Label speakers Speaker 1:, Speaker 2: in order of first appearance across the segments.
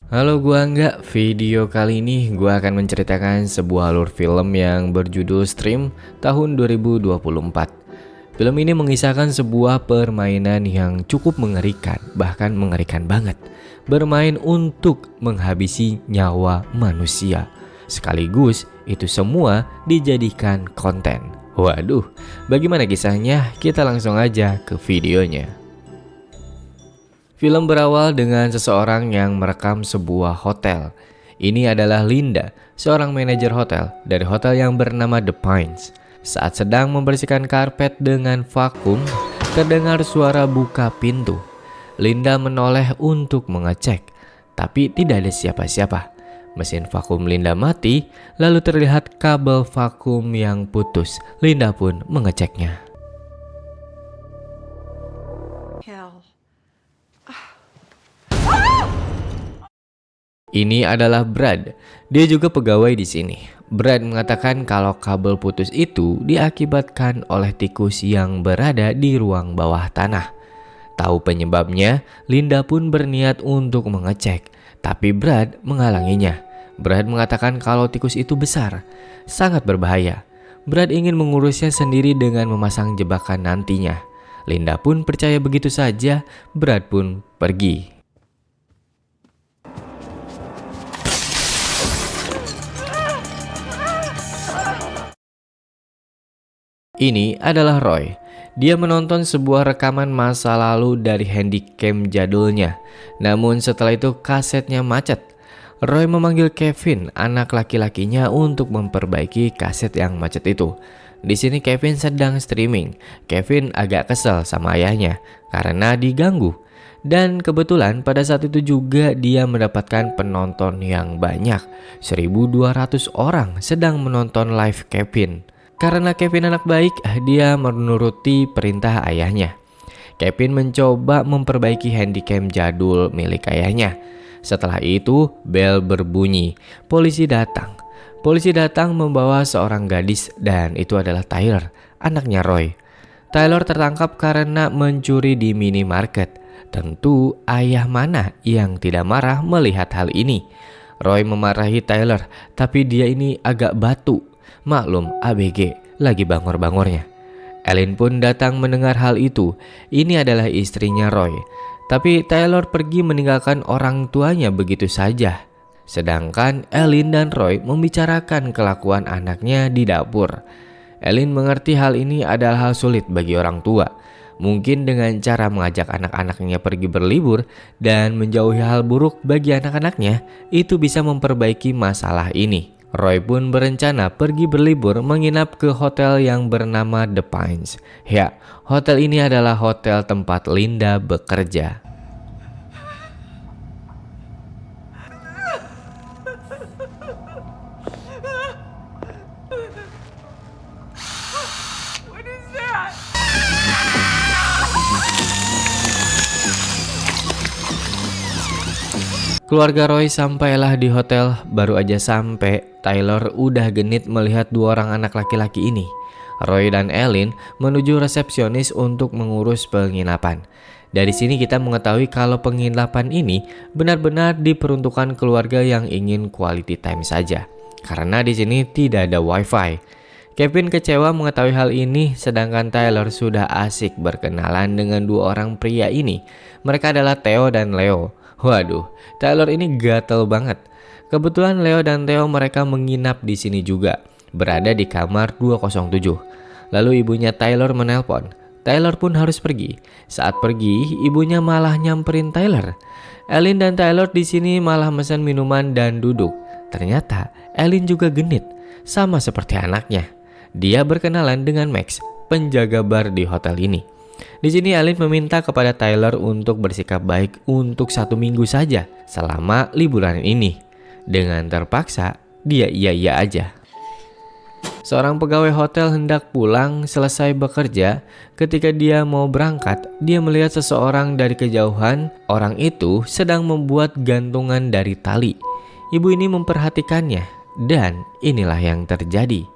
Speaker 1: Halo, gua Angga. Video kali ini gua akan menceritakan sebuah alur film yang berjudul Stream tahun 2024. Film ini mengisahkan sebuah permainan yang cukup mengerikan, bahkan mengerikan banget. Bermain untuk menghabisi nyawa manusia. Sekaligus itu semua dijadikan konten. Waduh, bagaimana kisahnya? Kita langsung aja ke videonya. Film berawal dengan seseorang yang merekam sebuah hotel. Ini adalah Linda, seorang manajer hotel dari hotel yang bernama The Pines. Saat sedang membersihkan karpet dengan vakum, terdengar suara buka pintu. Linda menoleh untuk mengecek, tapi tidak ada siapa-siapa. Mesin vakum Linda mati, lalu terlihat kabel vakum yang putus. Linda pun mengeceknya.
Speaker 2: Hell.
Speaker 1: Ini adalah Brad. Dia juga pegawai di sini. Brad mengatakan kalau kabel putus itu diakibatkan oleh tikus yang berada di ruang bawah tanah. Tahu penyebabnya, Linda pun berniat untuk mengecek, tapi Brad menghalanginya. Brad mengatakan kalau tikus itu besar, sangat berbahaya. Brad ingin mengurusnya sendiri dengan memasang jebakan nantinya. Linda pun percaya begitu saja. Brad pun pergi. Ini adalah Roy. Dia menonton sebuah rekaman masa lalu dari handycam jadulnya. Namun setelah itu kasetnya macet. Roy memanggil Kevin, anak laki-lakinya, untuk memperbaiki kaset yang macet itu. Di sini Kevin sedang streaming. Kevin agak kesel sama ayahnya karena diganggu. Dan kebetulan pada saat itu juga dia mendapatkan penonton yang banyak. 1.200 orang sedang menonton live Kevin. Karena Kevin anak baik, dia menuruti perintah ayahnya. Kevin mencoba memperbaiki handycam jadul milik ayahnya. Setelah itu, bel berbunyi. Polisi datang. Polisi datang membawa seorang gadis dan itu adalah Tyler, anaknya Roy. Tyler tertangkap karena mencuri di minimarket. Tentu ayah mana yang tidak marah melihat hal ini. Roy memarahi Tyler, tapi dia ini agak batu. Maklum, ABG lagi bangor-bangornya. Ellen pun datang mendengar hal itu. Ini adalah istrinya Roy. Tapi Taylor pergi meninggalkan orang tuanya begitu saja. Sedangkan Ellen dan Roy membicarakan kelakuan anaknya di dapur. Ellen mengerti hal ini adalah hal sulit bagi orang tua. Mungkin dengan cara mengajak anak-anaknya pergi berlibur dan menjauhi hal buruk bagi anak-anaknya, itu bisa memperbaiki masalah ini. Roy pun berencana pergi berlibur menginap ke hotel yang bernama The Pines. Ya, hotel ini adalah hotel tempat Linda bekerja.
Speaker 2: What is that?
Speaker 1: Keluarga Roy sampailah di hotel. Baru aja sampai, Tyler udah genit melihat dua orang anak laki-laki ini. Roy dan Ellen menuju resepsionis untuk mengurus penginapan. Dari sini kita mengetahui kalau penginapan ini benar-benar diperuntukkan keluarga yang ingin quality time saja. Karena di sini tidak ada wifi. Kevin kecewa mengetahui hal ini, sedangkan Tyler sudah asik berkenalan dengan dua orang pria ini. Mereka adalah Theo dan Leo. Waduh, Tyler ini gatel banget. Kebetulan Leo dan Theo mereka menginap di sini juga, berada di kamar 207. Lalu ibunya Tyler menelpon. Tyler pun harus pergi. Saat pergi, ibunya malah nyamperin Tyler. Ellen dan Tyler di sini malah pesan minuman dan duduk. Ternyata Ellen juga genit, sama seperti anaknya. Dia berkenalan dengan Max, penjaga bar di hotel ini. Di sini Ellen meminta kepada Tyler untuk bersikap baik untuk 1 minggu saja selama liburan ini. Dengan terpaksa, dia iya-iya aja. Seorang pegawai hotel hendak pulang selesai bekerja. Ketika dia mau berangkat, dia melihat seseorang dari kejauhan. Orang itu sedang membuat gantungan dari tali. Ibu ini memperhatikannya dan inilah yang terjadi.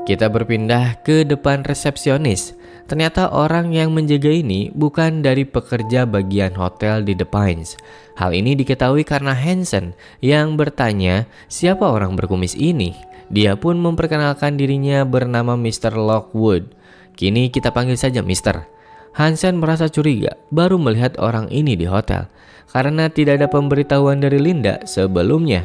Speaker 1: Kita berpindah ke depan resepsionis. Ternyata orang yang menjaga ini bukan dari pekerja bagian hotel di The Pines. Hal ini diketahui karena Hansen yang bertanya siapa orang berkumis ini. Dia pun memperkenalkan dirinya bernama Mr. Lockwood. Kini kita panggil saja Mr. Hansen merasa curiga baru melihat orang ini di hotel karena tidak ada pemberitahuan dari Linda sebelumnya.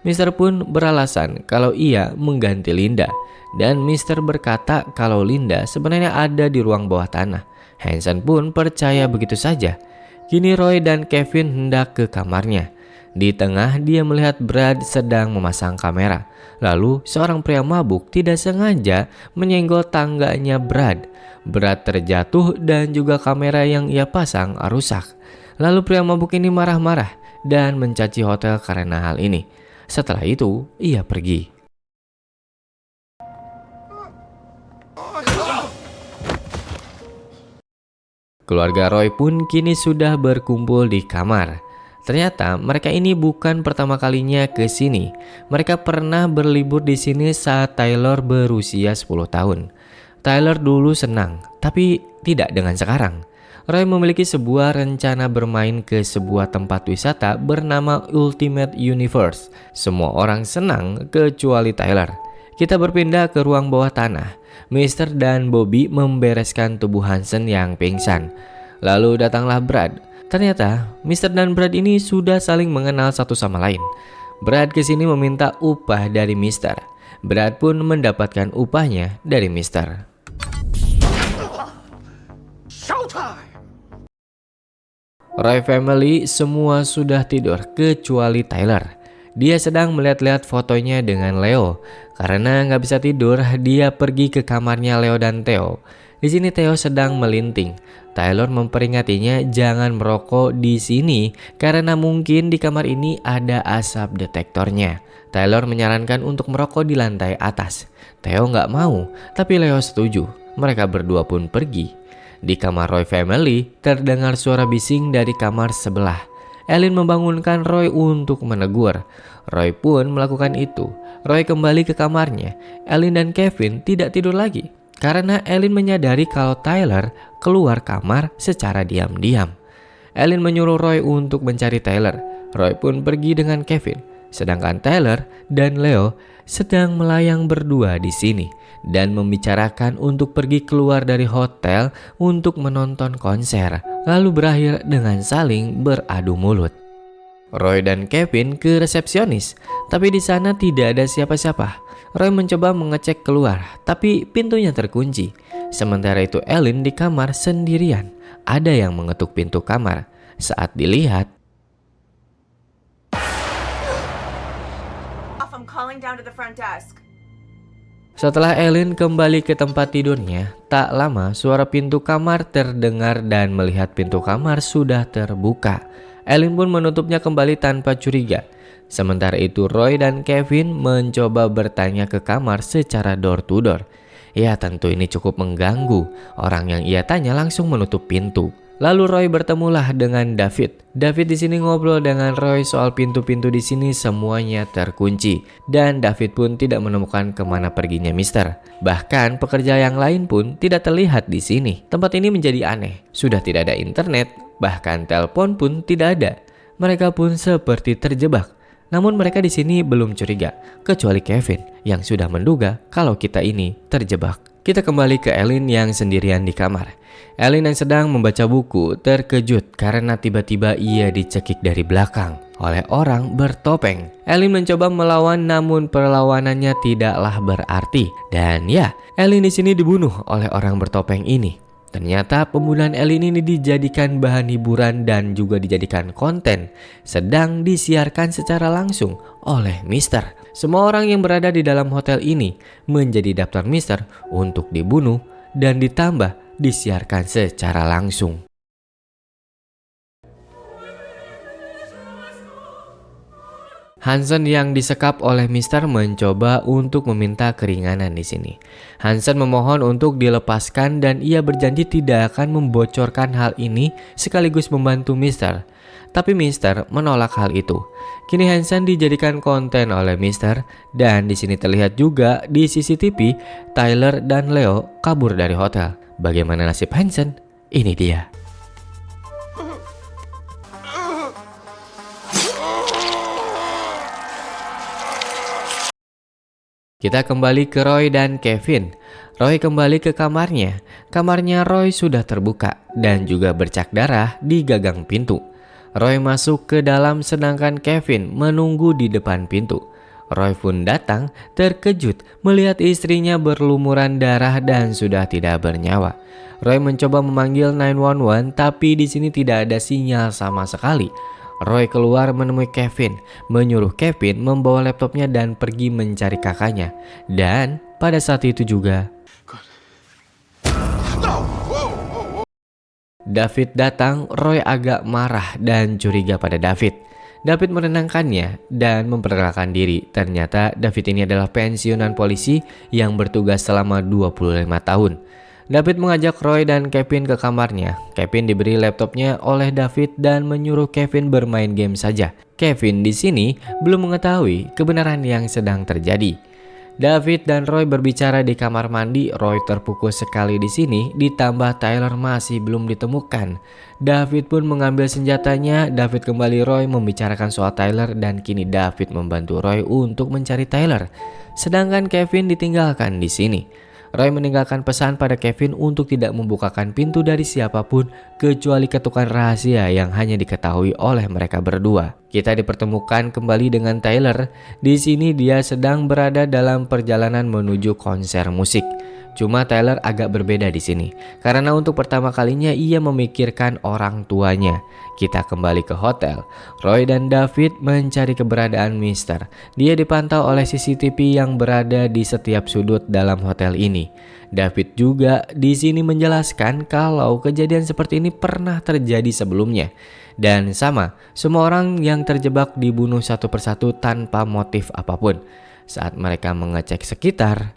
Speaker 1: Mr. pun beralasan kalau ia mengganti Linda. Dan Mr. berkata kalau Linda sebenarnya ada di ruang bawah tanah. Hansen pun percaya begitu saja. Kini Roy dan Kevin hendak ke kamarnya. Di tengah dia melihat Brad sedang memasang kamera. Lalu seorang pria mabuk tidak sengaja menyenggol tangganya Brad. Brad terjatuh dan juga kamera yang ia pasang rusak. Lalu pria mabuk ini marah-marah dan mencaci hotel karena hal ini. Setelah itu ia pergi. Keluarga Roy pun kini sudah berkumpul di kamar. Ternyata mereka ini bukan pertama kalinya ke sini. Mereka pernah berlibur di sini saat Tyler berusia 10 tahun. Tyler dulu senang, tapi tidak dengan sekarang. Roy memiliki sebuah rencana bermain ke sebuah tempat wisata bernama Ultimate Universe. Semua orang senang kecuali Tyler. Kita berpindah ke ruang bawah tanah. Mr. dan Bobby membereskan tubuh Hansen yang pingsan. Lalu datanglah Brad. Ternyata Mr. dan Brad ini sudah saling mengenal satu sama lain. Brad kesini meminta upah dari Mr. Brad pun mendapatkan upahnya dari Mr. Roy family semua sudah tidur kecuali Tyler. Dia sedang melihat-lihat fotonya dengan Leo. Karena nggak bisa tidur, dia pergi ke kamarnya Leo dan Theo. Di sini Theo sedang melinting. Tyler memperingatinya jangan merokok di sini karena mungkin di kamar ini ada asap detektornya. Tyler menyarankan untuk merokok di lantai atas. Theo nggak mau, tapi Leo setuju. Mereka berdua pun pergi. Di kamar Roy family terdengar suara bising dari kamar sebelah. Ellen membangunkan Roy untuk menegur. Roy pun melakukan itu. Roy kembali ke kamarnya. Ellen dan Kevin tidak tidur lagi karena Ellen menyadari kalau Tyler keluar kamar secara diam-diam. Ellen menyuruh Roy untuk mencari Tyler. Roy pun pergi dengan Kevin. Sedangkan Tyler dan Leo sedang melayang berdua di sini dan membicarakan untuk pergi keluar dari hotel untuk menonton konser, lalu berakhir dengan saling beradu mulut. Roy dan Kevin ke resepsionis, tapi di sana tidak ada siapa-siapa. Roy mencoba mengecek keluar, tapi pintunya terkunci. Sementara itu Ellen di kamar sendirian. Ada yang mengetuk pintu kamar. Saat dilihat,
Speaker 2: I'm calling down to the front desk.
Speaker 1: setelah Ellen kembali ke tempat tidurnya, tak lama suara pintu kamar terdengar dan melihat pintu kamar sudah terbuka. Ellen pun menutupnya kembali tanpa curiga. Sementara itu Roy dan Kevin mencoba bertanya ke kamar secara door to door. Ya tentu ini cukup mengganggu. Orang yang ia tanya langsung menutup pintu. Lalu Roy bertemulah dengan David. David di sini ngobrol dengan Roy soal pintu-pintu di sini semuanya terkunci dan David pun tidak menemukan kemana perginya Mister. Bahkan pekerja yang lain pun tidak terlihat di sini. Tempat ini menjadi aneh. Sudah tidak ada internet, bahkan telepon pun tidak ada. Mereka pun seperti terjebak. Namun mereka di sini belum curiga, kecuali Kevin yang sudah menduga kalau kita ini terjebak. Kita kembali ke Ellen yang sendirian di kamar. Ellen yang sedang membaca buku terkejut karena tiba-tiba ia dicekik dari belakang oleh orang bertopeng. Ellen mencoba melawan namun perlawanannya tidaklah berarti. Dan ya, Ellen di sini dibunuh oleh orang bertopeng ini. Ternyata pembunuhan Ellen ini dijadikan bahan hiburan dan juga dijadikan konten sedang disiarkan secara langsung oleh Mister. Semua orang yang berada di dalam hotel ini menjadi daftar Mister untuk dibunuh dan ditambah disiarkan secara langsung. Hansen yang disekap oleh Mister mencoba untuk meminta keringanan di sini. Hansen memohon untuk dilepaskan dan ia berjanji tidak akan membocorkan hal ini sekaligus membantu Mister. Tapi Mister menolak hal itu. Kini Hansen dijadikan konten oleh Mister dan di sini terlihat juga di CCTV Tyler dan Leo kabur dari hotel. Bagaimana nasib Hansen? Ini dia. Kita kembali ke Roy dan Kevin. Roy kembali ke kamarnya. Kamarnya Roy sudah terbuka dan juga bercak darah di gagang pintu. Roy masuk ke dalam sedangkan Kevin menunggu di depan pintu. Roy pun datang terkejut melihat istrinya berlumuran darah dan sudah tidak bernyawa. Roy mencoba memanggil 911 tapi di sini tidak ada sinyal sama sekali. Roy keluar menemui Kevin, menyuruh Kevin membawa laptopnya dan pergi mencari kakaknya. Dan pada saat itu juga David datang. Roy agak marah dan curiga pada David. David menenangkannya dan memperkenalkan diri. Ternyata David ini adalah pensiunan polisi yang bertugas selama 25 tahun. David mengajak Roy dan Kevin ke kamarnya. Kevin diberi laptopnya oleh David dan menyuruh Kevin bermain game saja. Kevin di sini belum mengetahui kebenaran yang sedang terjadi. David dan Roy berbicara di kamar mandi. Roy terpukul sekali di sini, ditambah Tyler masih belum ditemukan. David pun mengambil senjatanya. David kembali Roy membicarakan soal Tyler dan kini David membantu Roy untuk mencari Tyler. Sedangkan Kevin ditinggalkan di sini. Roy meninggalkan pesan pada Kevin untuk tidak membukakan pintu dari siapapun kecuali ketukan rahasia yang hanya diketahui oleh mereka berdua. Kita dipertemukan kembali dengan Tyler. Di sini dia sedang berada dalam perjalanan menuju konser musik. Cuma Tyler agak berbeda di sini karena untuk pertama kalinya ia memikirkan orang tuanya. Kita kembali ke hotel. Roy dan David mencari keberadaan Mister. Dia dipantau oleh CCTV yang berada di setiap sudut dalam hotel ini. David juga di sini menjelaskan kalau kejadian seperti ini pernah terjadi sebelumnya. Dan sama, semua orang yang terjebak dibunuh satu persatu tanpa motif apapun. Saat mereka mengecek sekitar,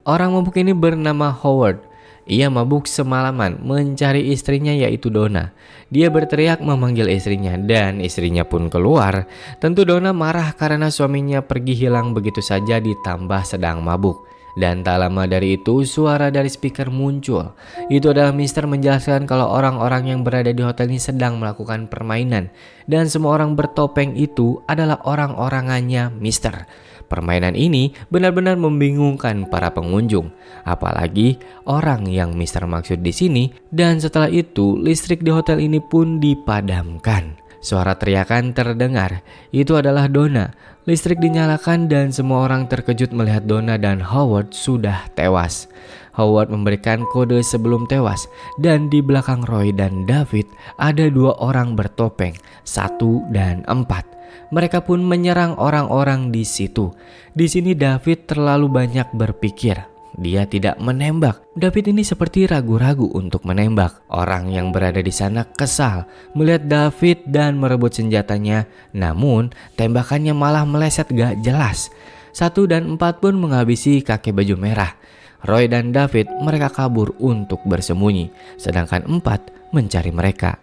Speaker 1: orang mabuk ini bernama Howard. Ia mabuk semalaman mencari istrinya yaitu Donna. Dia berteriak memanggil istrinya dan istrinya pun keluar. Tentu Donna marah karena suaminya pergi hilang begitu saja ditambah sedang mabuk. Dan tak lama dari itu suara dari speaker muncul. Itu adalah Mister menjelaskan kalau orang-orang yang berada di hotel ini sedang melakukan permainan. Dan semua orang bertopeng itu adalah orang-orangannya Mister. Permainan ini benar-benar membingungkan para pengunjung, apalagi orang yang Mister maksud di sini. Dan setelah itu listrik di hotel ini pun dipadamkan. Suara teriakan terdengar. Itu adalah Donna. Listrik dinyalakan dan semua orang terkejut melihat Donna dan Howard sudah tewas. Howard memberikan kode sebelum tewas dan di belakang Roy dan David ada dua orang bertopeng, 1 dan 4. Mereka pun menyerang orang-orang di situ. Di sini David terlalu banyak berpikir. Dia tidak menembak. David ini seperti ragu-ragu untuk menembak. Orang yang berada di sana kesal melihat David dan merebut senjatanya. Namun tembakannya malah meleset gak jelas. 1 dan 4 pun menghabisi kakek baju merah. Roy dan David mereka kabur untuk bersembunyi. Sedangkan 4 mencari mereka.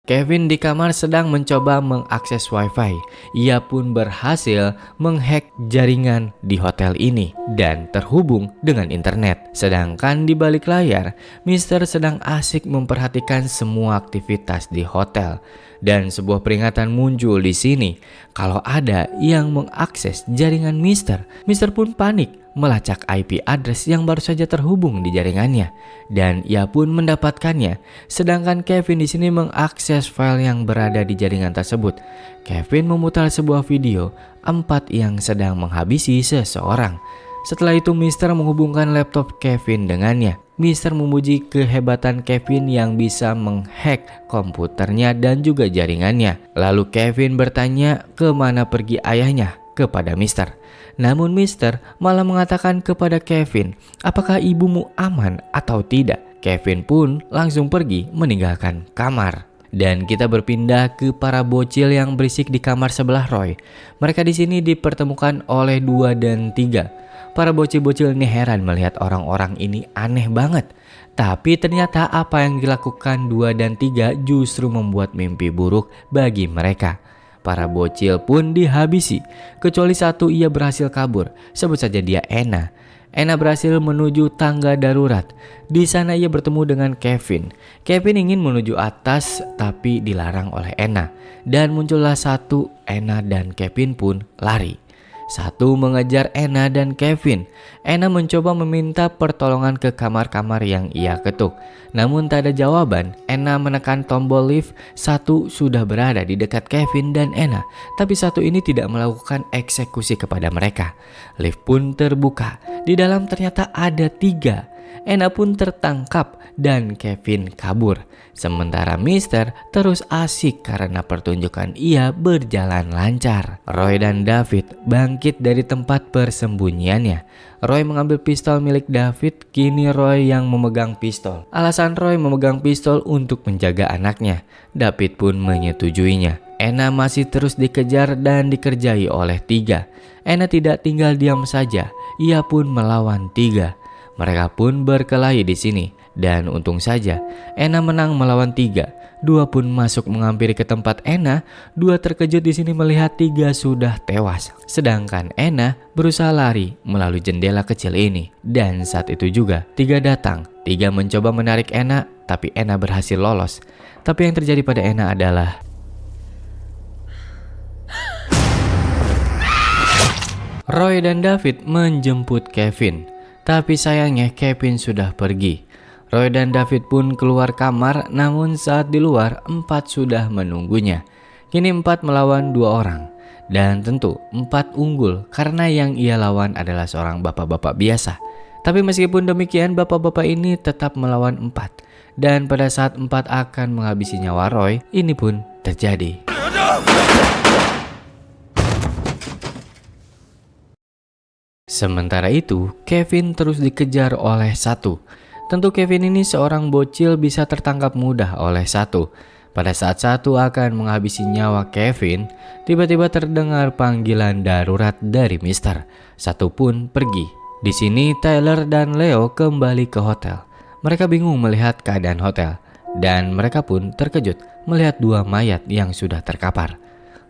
Speaker 1: Kevin di kamar sedang mencoba mengakses wifi. Ia pun berhasil menghack jaringan di hotel ini dan terhubung dengan internet. Sedangkan di balik layar, Mister sedang asik memperhatikan semua aktivitas di hotel. Dan sebuah peringatan muncul di sini kalau ada yang mengakses jaringan Mister. Mister pun panik melacak IP address yang baru saja terhubung di jaringannya dan ia pun mendapatkannya. Sedangkan Kevin di sini mengakses file yang berada di jaringan tersebut. Kevin memutar sebuah video 4 yang sedang menghabisi seseorang. Setelah itu Mister menghubungkan laptop Kevin dengannya. Mister memuji kehebatan Kevin yang bisa menghack komputernya dan juga jaringannya. Lalu Kevin bertanya kemana pergi ayahnya kepada Mister. Namun Mister malah mengatakan kepada Kevin, apakah ibumu aman atau tidak? Kevin pun langsung pergi meninggalkan kamar. Dan kita berpindah ke para bocil yang berisik di kamar sebelah Roy. Mereka di sini dipertemukan oleh 2 dan 3. Para bocil-bocil ini heran melihat orang-orang ini aneh banget. Tapi ternyata apa yang dilakukan 2 dan 3 justru membuat mimpi buruk bagi mereka. Para bocil pun dihabisi. Kecuali satu, ia berhasil kabur. Sebut saja dia Anna. Anna berhasil menuju tangga darurat. Di sana ia bertemu dengan Kevin. Kevin ingin menuju atas tapi dilarang oleh Anna. Dan muncullah satu, Anna dan Kevin pun lari. Satu mengejar Anna dan Kevin. Anna mencoba meminta pertolongan ke kamar-kamar yang ia ketuk. Namun tak ada jawaban. Anna menekan tombol lift. Satu sudah berada di dekat Kevin dan Anna. Tapi satu ini tidak melakukan eksekusi kepada mereka. Lift pun terbuka. Di dalam ternyata ada 3. Anna pun tertangkap dan Kevin kabur. Sementara Mister terus asik karena pertunjukan ia berjalan lancar. Roy dan David bangkit dari tempat persembunyiannya. Roy mengambil pistol milik David, kini Roy yang memegang pistol. Alasan Roy memegang pistol untuk menjaga anaknya. David pun menyetujuinya. Anna masih terus dikejar dan dikerjai oleh 3. Anna tidak tinggal diam saja, ia pun melawan 3. Mereka pun berkelahi di sini. Dan untung saja Anna menang melawan 3. 2 pun masuk menghampiri ke tempat Anna. 2 terkejut di sini melihat 3 sudah tewas. Sedangkan Anna berusaha lari melalui jendela kecil ini. Dan saat itu juga 3 datang. 3 mencoba menarik Anna, tapi Anna berhasil lolos. Tapi yang terjadi pada Anna adalah Roy dan David menjemput Kevin. Tapi sayangnya Kevin sudah pergi. Roy dan David pun keluar kamar, namun saat di luar 4 sudah menunggunya. Kini 4 melawan 2 orang. Dan tentu 4 unggul karena yang ia lawan adalah seorang bapak-bapak biasa. Tapi meskipun demikian bapak-bapak ini tetap melawan 4. Dan pada saat 4 akan menghabisi nyawa Roy, ini pun terjadi. Sementara itu, Kevin terus dikejar oleh 1. Tentu Kevin ini seorang bocil bisa tertangkap mudah oleh 1. Pada saat 1 akan menghabisi nyawa Kevin, tiba-tiba terdengar panggilan darurat dari Mister. 1 pun pergi. Di sini Tyler dan Leo kembali ke hotel. Mereka bingung melihat keadaan hotel. Dan mereka pun terkejut melihat 2 mayat yang sudah terkapar.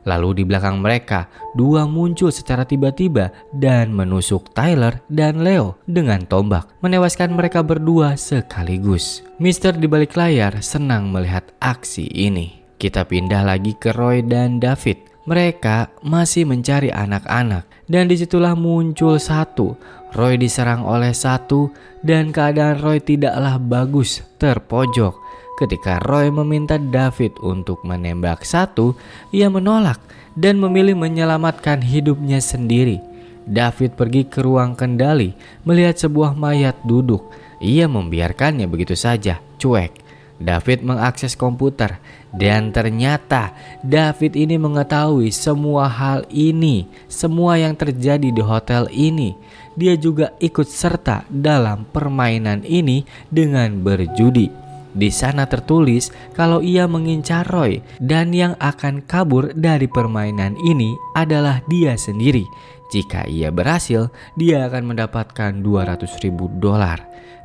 Speaker 1: Lalu di belakang mereka, 2 muncul secara tiba-tiba dan menusuk Tyler dan Leo dengan tombak, menewaskan mereka berdua sekaligus. Mister di balik layar senang melihat aksi ini. Kita pindah lagi ke Roy dan David. Mereka masih mencari anak-anak dan disitulah muncul 1. Roy diserang oleh 1 dan keadaan Roy tidaklah bagus, terpojok. Ketika Roy meminta David untuk menembak 1, ia menolak dan memilih menyelamatkan hidupnya sendiri. David pergi ke ruang kendali melihat sebuah mayat duduk. Ia membiarkannya begitu saja, cuek. David mengakses komputer dan ternyata David ini mengetahui semua hal ini, semua yang terjadi di hotel ini. Dia juga ikut serta dalam permainan ini dengan berjudi. Di sana tertulis kalau ia mengincar Roy dan yang akan kabur dari permainan ini adalah dia sendiri. Jika ia berhasil, dia akan mendapatkan $200.000.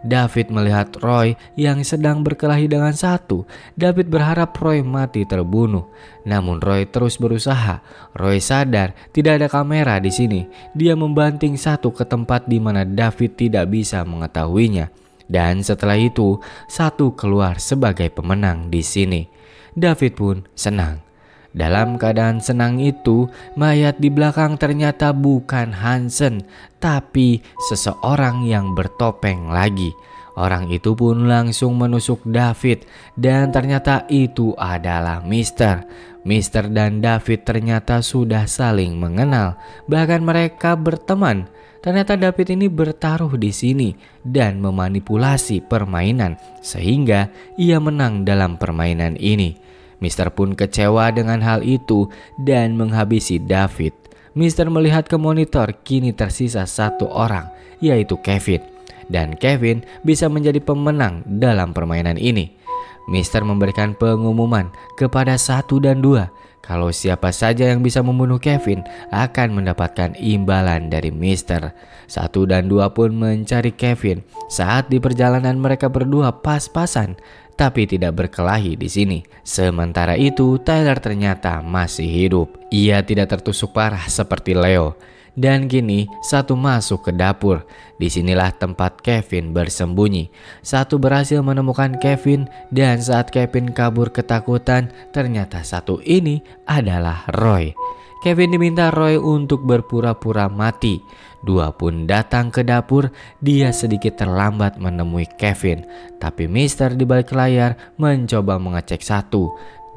Speaker 1: David melihat Roy yang sedang berkelahi dengan 1. David berharap Roy mati terbunuh. Namun Roy terus berusaha. Roy sadar tidak ada kamera di sini. Dia membanting 1 ke tempat di mana David tidak bisa mengetahuinya. Dan setelah itu, 1 keluar sebagai pemenang di sini. David pun senang. Dalam keadaan senang itu, mayat di belakang ternyata bukan Hansen, tapi seseorang yang bertopeng lagi. Orang itu pun langsung menusuk David dan ternyata itu adalah Mister. Mister dan David ternyata sudah saling mengenal, bahkan mereka berteman. Ternyata David ini bertaruh di sini dan memanipulasi permainan sehingga ia menang dalam permainan ini. Mister pun kecewa dengan hal itu dan menghabisi David. Mister melihat ke monitor, kini tersisa 1 orang, yaitu Kevin. Dan Kevin bisa menjadi pemenang dalam permainan ini. Mister memberikan pengumuman kepada 1 dan 2 kalau siapa saja yang bisa membunuh Kevin akan mendapatkan imbalan dari Mister. 1 dan 2 pun mencari Kevin. Saat di perjalanan mereka berdua pas-pasan, tapi tidak berkelahi di sini. Sementara itu, Tyler ternyata masih hidup. Ia tidak tertusuk parah seperti Leo. Dan kini 1 masuk ke dapur. Disinilah tempat Kevin bersembunyi. 1 berhasil menemukan Kevin, dan saat Kevin kabur ketakutan, ternyata 1 ini adalah Roy. Kevin diminta Roy untuk berpura-pura mati. 2 pun datang ke dapur. Dia sedikit terlambat menemui Kevin, tapi Mister di balik layar mencoba mengecek 1.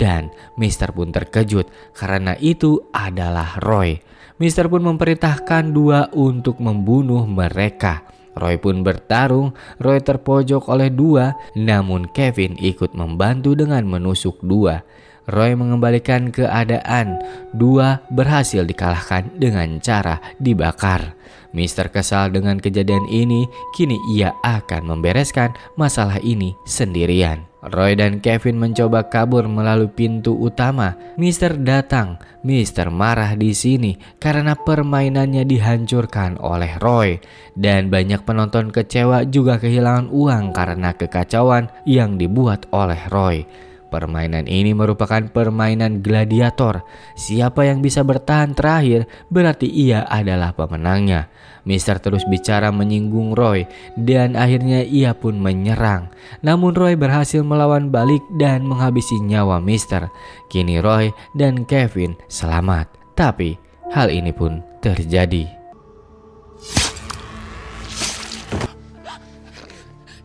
Speaker 1: Dan Mister pun terkejut karena itu adalah Roy. Mister pun memerintahkan 2 untuk membunuh mereka. Roy pun bertarung. Roy terpojok oleh 2, namun Kevin ikut membantu dengan menusuk 2. Roy mengembalikan keadaan. 2 berhasil dikalahkan dengan cara dibakar. Mister kesal dengan kejadian ini. Kini ia akan membereskan masalah ini sendirian. Roy dan Kevin mencoba kabur melalui pintu utama. Mister datang. Mister marah di sini karena permainannya dihancurkan oleh Roy. Dan banyak penonton kecewa juga kehilangan uang karena kekacauan yang dibuat oleh Roy. Permainan ini merupakan permainan gladiator. Siapa yang bisa bertahan terakhir berarti ia adalah pemenangnya. Mister terus bicara menyinggung Roy dan akhirnya ia pun menyerang. Namun Roy berhasil melawan balik dan menghabisi nyawa Mister. Kini Roy dan Kevin selamat. Tapi hal ini pun terjadi.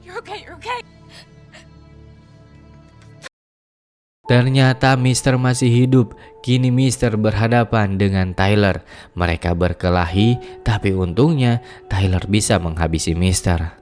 Speaker 2: You're okay.
Speaker 1: Ternyata Mister masih hidup. Kini Mister berhadapan dengan Tyler. Mereka berkelahi, tapi untungnya Tyler bisa menghabisi Mister.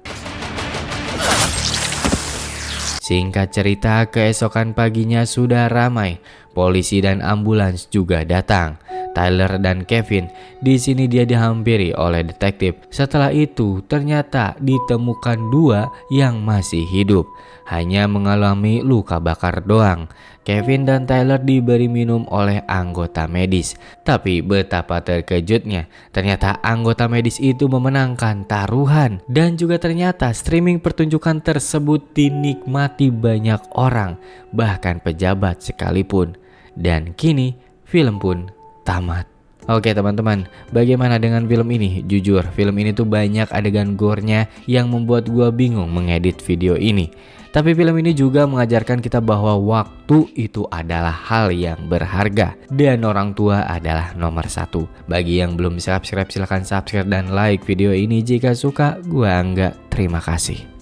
Speaker 1: Singkat cerita, keesokan paginya sudah ramai. Polisi dan ambulans juga datang. Tyler dan Kevin di sini dia dihampiri oleh detektif. Setelah itu ternyata ditemukan 2 yang masih hidup, hanya mengalami luka bakar doang. Kevin dan Tyler diberi minum oleh anggota medis. Tapi betapa terkejutnya, ternyata anggota medis itu memenangkan taruhan. Dan juga ternyata streaming pertunjukan tersebut dinikmati banyak orang, bahkan pejabat sekalipun. Dan kini film pun tamat. Oke teman-teman, bagaimana dengan film ini? Jujur, film ini tuh banyak adegan gore-nya yang membuat gua bingung mengedit video ini. Tapi film ini juga mengajarkan kita bahwa waktu itu adalah hal yang berharga dan orang tua adalah nomor 1. Bagi yang belum subscribe, silahkan subscribe dan like video ini. Jika suka, gua Angga, terima kasih.